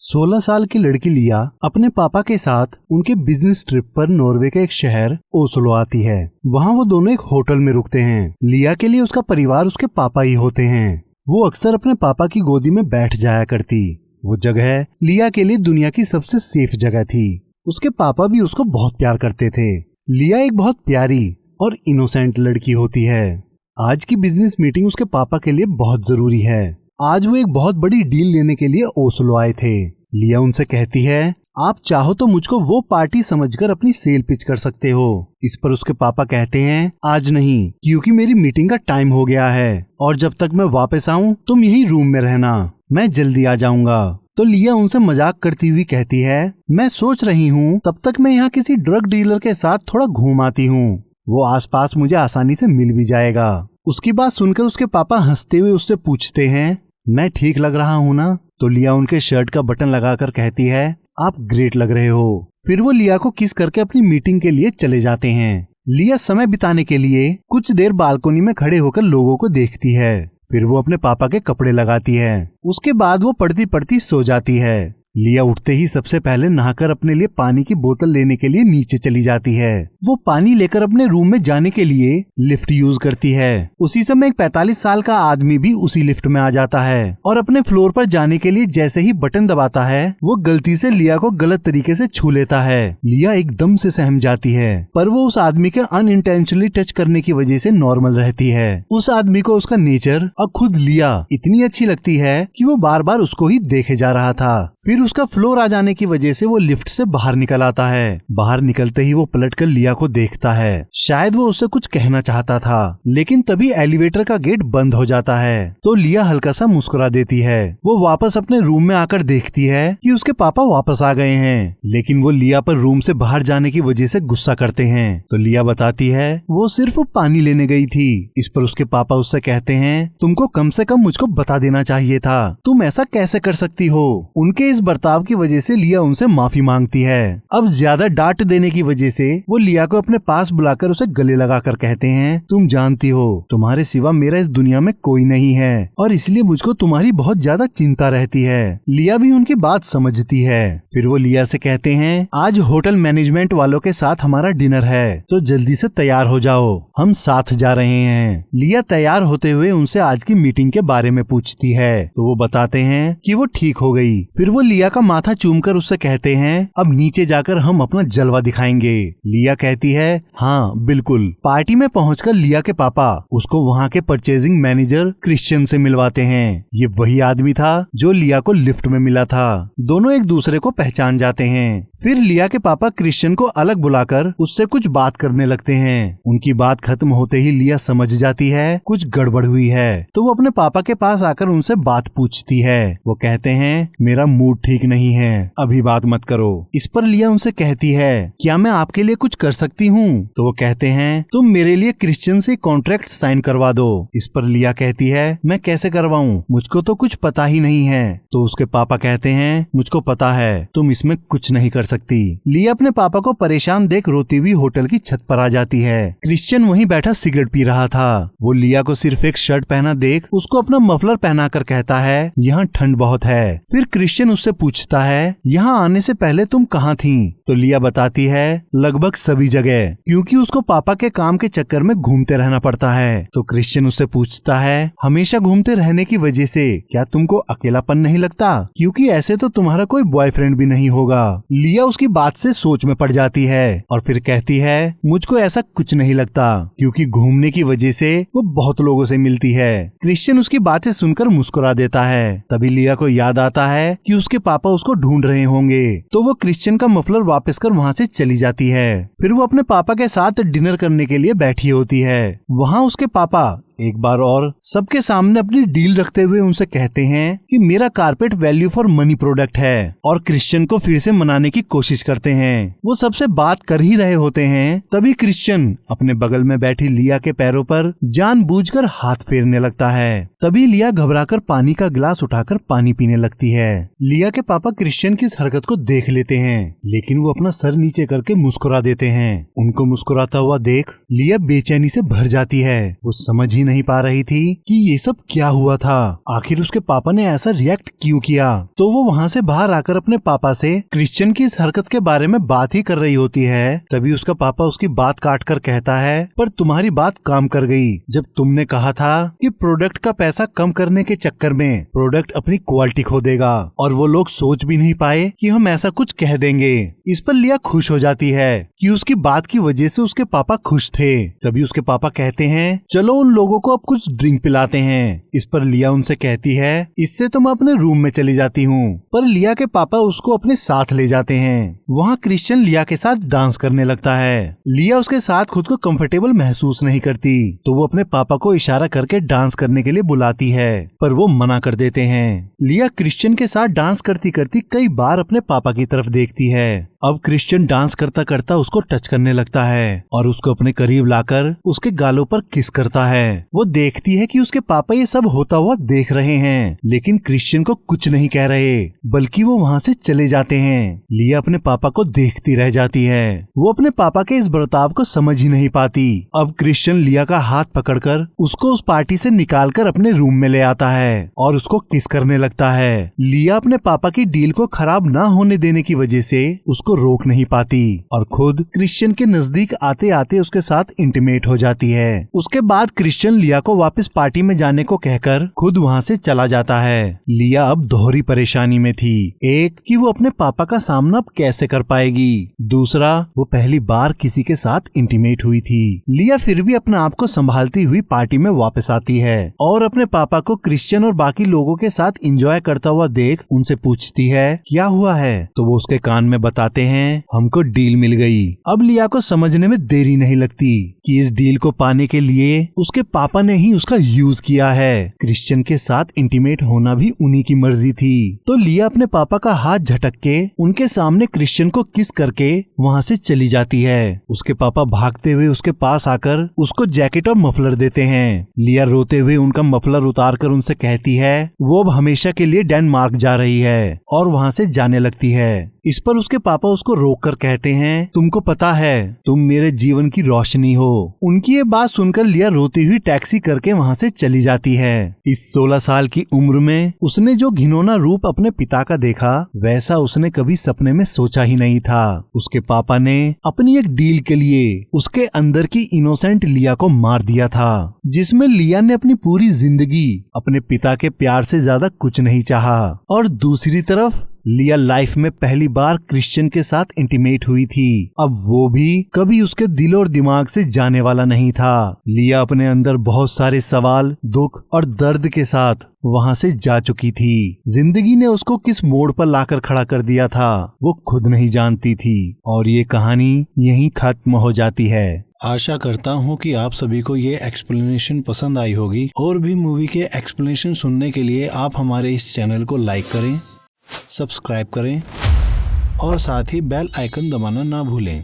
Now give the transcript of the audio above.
16 साल की लड़की लिया अपने पापा के साथ उनके बिजनेस ट्रिप पर नॉर्वे के एक शहर ओस्लो आती है। वहाँ वो दोनों एक होटल में रुकते हैं। लिया के लिए उसका परिवार उसके पापा ही होते हैं। वो अक्सर अपने पापा की गोदी में बैठ जाया करती। वो जगह लिया के लिए दुनिया की सबसे सेफ जगह थी। उसके पापा भी उसको बहुत प्यार करते थे। लिया एक बहुत प्यारी और इनोसेंट लड़की होती है। आज की बिजनेस मीटिंग उसके पापा के लिए बहुत जरूरी है। आज वो एक बहुत बड़ी डील लेने के लिए ओस्लो आए थे। लिया उनसे कहती है, आप चाहो तो मुझको वो पार्टी समझकर अपनी सेल पिच कर सकते हो। इस पर उसके पापा कहते हैं, आज नहीं, क्योंकि मेरी मीटिंग का टाइम हो गया है और जब तक मैं वापस आऊं तुम यही रूम में रहना, मैं जल्दी आ जाऊंगा। तो लिया उनसे मजाक करती हुई कहती है, मैं सोच रही हूँ तब तक मैं यहाँ किसी ड्रग डीलर के साथ थोड़ा घूम आती हूँ, वो आसपास मुझे आसानी से मिल भी जाएगा। उसकी बात सुनकर उसके पापा हंसते हुए उससे पूछते हैं, मैं ठीक लग रहा हूँ ना? तो लिया उनके शर्ट का बटन लगाकर कहती है, आप ग्रेट लग रहे हो। फिर वो लिया को किस करके अपनी मीटिंग के लिए चले जाते हैं। लिया समय बिताने के लिए कुछ देर बालकोनी में खड़े होकर लोगों को देखती है। फिर वो अपने पापा के कपड़े लगाती है। उसके बाद वो पढ़ती पढ़ती सो जाती है। लिया उठते ही सबसे पहले नहाकर अपने लिए पानी की बोतल लेने के लिए नीचे चली जाती है। वो पानी लेकर अपने रूम में जाने के लिए लिफ्ट यूज करती है। उसी समय एक 45 साल का आदमी भी उसी लिफ्ट में आ जाता है और अपने फ्लोर पर जाने के लिए जैसे ही बटन दबाता है वो गलती से लिया को गलत तरीके से छू लेता है। लिया एकदम से सहम जाती है, पर वो उस आदमी के अनइंटेंशनली टच करने की वजह से नॉर्मल रहती है। उस आदमी को उसका नेचर और खुद लिया इतनी अच्छी लगती है कि वो बार बार उसको ही देखे जा रहा था। फिर उसका फ्लोर आ जाने की वजह से वो लिफ्ट से बाहर निकल आता है। बाहर निकलते ही वो पलटकर लिया को देखता है। शायद वो उससे कुछ कहना चाहता था, लेकिन तभी एलिवेटर का गेट बंद हो जाता है। तो लिया हल्का सा मुस्कुरा देती है। वो वापस अपने रूम में आकर देखती है कि उसके पापा वापस आ गए हैं, लेकिन वो लिया पर रूम से बाहर जाने की वजह से गुस्सा करते हैं। तो लिया बताती है वो सिर्फ पानी लेने गई थी। इस पर उसके पापा उससे कहते हैं, तुमको कम से कम मुझको बता देना चाहिए था, तुम ऐसा कैसे कर सकती हो? उनके इस बर्ताव की वजह से लिया उनसे माफी मांगती है। अब ज्यादा डांट देने की वजह से वो लिया को अपने पास बुलाकर उसे गले लगाकर कहते हैं, तुम जानती हो तुम्हारे सिवा मेरा इस दुनिया में कोई नहीं है और इसलिए मुझको तुम्हारी बहुत ज्यादा चिंता रहती है। लिया भी उनकी बात समझती है। फिर वो लिया से कहते हैं, आज होटल मैनेजमेंट वालों के साथ हमारा डिनर है, तो जल्दी से तैयार हो जाओ, हम साथ जा रहे हैं। लिया तैयार होते हुए उनसे आज की मीटिंग के बारे में पूछती है, तो वो बताते हैं कि वो ठीक हो गई। फिर वो लिया का माथा चूमकर उससे कहते हैं, अब नीचे जाकर हम अपना जलवा दिखाएंगे। लिया कहती है, हाँ बिल्कुल। पार्टी में पहुंचकर लिया के पापा उसको वहाँ के परचेजिंग मैनेजर क्रिश्चियन से मिलवाते हैं। ये वही आदमी था जो लिया को लिफ्ट में मिला था। दोनों एक दूसरे को पहचान जाते हैं। फिर लिया के पापा क्रिश्चियन को अलग बुलाकर उससे कुछ बात करने लगते हैं। उनकी बात खत्म होते ही लिया समझ जाती है कुछ गड़बड़ हुई है, तो वो अपने पापा के पास आकर उनसे बात पूछती है। वो कहते हैं, मेरा मूड ठीक नहीं है, अभी बात मत करो। इस पर लिया उनसे कहती है, क्या मैं आपके लिए कुछ कर सकती हूँ? तो वो कहते हैं, तुम मेरे लिए क्रिश्चियन से कॉन्ट्रैक्ट साइन करवा दो। इस पर लिया कहती है, मैं कैसे करवाऊँ, मुझको तो कुछ पता ही नहीं है। तो उसके पापा कहते हैं, मुझको पता है, तुम इसमें कुछ नहीं कर सकती। लिया अपने पापा को परेशान देख रोती हुई होटल की छत पर आ जाती है। क्रिश्चियन वहीं बैठा सिगरेट पी रहा था। वो लिया को सिर्फ एक शर्ट पहना देख उसको अपना मफलर पहनाकर कहता है, यहाँ ठंड बहुत है। फिर क्रिश्चियन उससे पूछता है, यहाँ आने से पहले तुम कहाँ थी? तो लिया बताती है, लगभग सभी जगह, क्योंकि उसको पापा के काम के चक्कर में घूमते रहना पड़ता है। तो क्रिश्चियन उससे पूछता है, हमेशा घूमते रहने की वजह से क्या तुमको अकेलापन नहीं लगता? क्योंकि ऐसे तो तुम्हारा कोई बॉयफ्रेंड भी नहीं होगा। लिया उसकी बात से सोच में पड़ जाती है और फिर कहती है, मुझको ऐसा कुछ नहीं लगता, क्योंकि घूमने की वजह से वो बहुत लोगों से मिलती है। क्रिश्चियन उसकी बातें सुनकर मुस्कुरा देता है। तभी लिया को याद आता है कि उसके पापा उसको ढूंढ रहे होंगे, तो वो क्रिश्चियन का मफलर वापस कर वहाँ से चली जाती है। फिर वो अपने पापा के साथ डिनर करने के लिए बैठी होती है। वहाँ उसके पापा एक बार और सबके सामने अपनी डील रखते हुए उनसे कहते हैं कि मेरा carpet value for money product है, और क्रिश्चियन को फिर से मनाने की कोशिश करते हैं। वो सबसे बात कर ही रहे होते हैं, तभी क्रिश्चियन अपने बगल में बैठी लिया के पैरों पर जानबूझकर हाथ फेरने लगता है। तभी लिया घबराकर पानी का गिलास उठाकर पानी पीने लगती है। लिया के पापा क्रिश्चियन की इस हरकत को देख लेते हैं, लेकिन वो अपना सर नीचे करके मुस्कुरा देते हैं। उनको मुस्कुराता हुआ देख लिया बेचैनी से भर जाती है। वो समझ ही नहीं पा रही थी कि ये सब क्या हुआ था, आखिर उसके पापा ने ऐसा रिएक्ट क्यों किया। तो वो वहाँ से बाहर आकर अपने पापा से क्रिश्चियन की इस हरकत के बारे में बात ही कर रही होती है। तभी उसका पापा उसकी बात काट कर कहता है, पर तुम्हारी बात काम कर गई जब तुमने कहा था कि प्रोडक्ट का पैसा कम करने के चक्कर में प्रोडक्ट अपनी क्वालिटी खो देगा, और वो लोग सोच भी नहीं पाए कि हम ऐसा कुछ कह देंगे। इस पर लिया खुश हो जाती है कि उसकी बात की वजह से उसके पापा खुश थे। तभी उसके पापा कहते हैं, चलो उन लोगों को अब कुछ ड्रिंक पिलाते हैं। इस पर लिया उनसे कहती है, इससे तो मैं अपने रूम में चली जाती हूँ। पर लिया के पापा उसको अपने साथ ले जाते हैं। वहाँ क्रिश्चियन लिया के साथ डांस करने लगता है। लिया उसके साथ खुद को कंफर्टेबल महसूस नहीं करती, तो वो अपने पापा को इशारा करके डांस करने के लिए बुलाती है, पर वो मना कर देते हैं। लिया क्रिश्चियन के साथ डांस करती करती कई बार अपने पापा की तरफ देखती है। अब क्रिश्चियन डांस करता करता उसको टच करने लगता है और उसको अपने करीब लाकर उसके गालों पर किस करता है। वो देखती है कि उसके पापा ये सब होता हुआ देख रहे हैं, लेकिन क्रिश्चियन को कुछ नहीं कह रहे, बल्कि वो वहाँ से चले जाते हैं। लिया अपने पापा को देखती रह जाती है। वो अपने पापा के इस बर्ताव को समझ ही नहीं पाती। अब क्रिश्चियन लिया का हाथ पकड़कर उसको उस पार्टी से निकालकर अपने रूम में ले आता है और उसको किस करने लगता है। लिया अपने पापा की डील को खराब ना होने देने की वजह से उसको रोक नहीं पाती और खुद क्रिश्चियन के नजदीक आते आते उसके साथ इंटीमेट हो जाती है। उसके बाद क्रिश्चियन लिया को वापस पार्टी में जाने को कहकर खुद वहाँ से चला जाता है। लिया अब दोहरी परेशानी में थी। एक कि वो अपने पापा का सामना अब कैसे कर पाएगी, दूसरा वो पहली बार किसी के साथ इंटीमेट हुई थी। लिया फिर भी अपने आप को संभालती हुई पार्टी में वापस आती है और अपने पापा को क्रिश्चियन और बाकी लोगों के साथ एंजॉय करता हुआ देख उनसे पूछती है, क्या हुआ है। तो वो उसके कान में बताते हैं, हमको डील मिल गई। अब लिया को समझने में देरी नहीं लगती कि इस डील को पाने के लिए उसके पापा ने ही उसका यूज किया है। क्रिश्चियन के साथ इंटीमेट होना भी उन्हीं की मर्जी थी। तो लिया अपने पापा का हाथ झटक के उनके सामने क्रिश्चियन को किस करके वहाँ से चली जाती है। उसके पापा भागते हुए उसके पास आकर उसको जैकेट और मफलर देते हैं। लिया रोते हुए उनका मफलर उतारकर उनसे कहती है वो अब हमेशा के लिए डेनमार्क जा रही है और वहाँ से जाने लगती है। इस पर उसके पापा उसको रोककर कहते हैं, तुमको पता है तुम मेरे जीवन की रोशनी हो। उनकी ये बात सुनकर लिया रोती हुई टैक्सी करके वहाँ से चली जाती है। इस 16 साल की उम्र में उसने जो घिनौना रूप अपने पिता का देखा, वैसा उसने कभी सपने में सोचा ही नहीं था। उसके पापा ने अपनी एक डील के लिए उसके अंदर की इनोसेंट लिया को मार दिया था, जिसमें लिया ने अपनी पूरी जिंदगी अपने पिता के प्यार से ज्यादा कुछ नहीं चाहा। और दूसरी तरफ लिया लाइफ में पहली बार क्रिश्चियन के साथ इंटीमेट हुई थी। अब वो भी कभी उसके दिल और दिमाग से जाने वाला नहीं था। लिया अपने अंदर बहुत सारे सवाल, दुख और दर्द के साथ वहाँ से जा चुकी थी। जिंदगी ने उसको किस मोड़ पर लाकर खड़ा कर दिया था वो खुद नहीं जानती थी। और ये कहानी यहीं खत्म हो जाती है। आशा करता हूँ कि आप सभी को ये एक्सप्लेनेशन पसंद आई होगी। और भी मूवी के एक्सप्लेनेशन सुनने के लिए आप हमारे इस चैनल को लाइक करें, सब्सक्राइब करें और साथ ही बेल आइकन दबाना ना भूलें।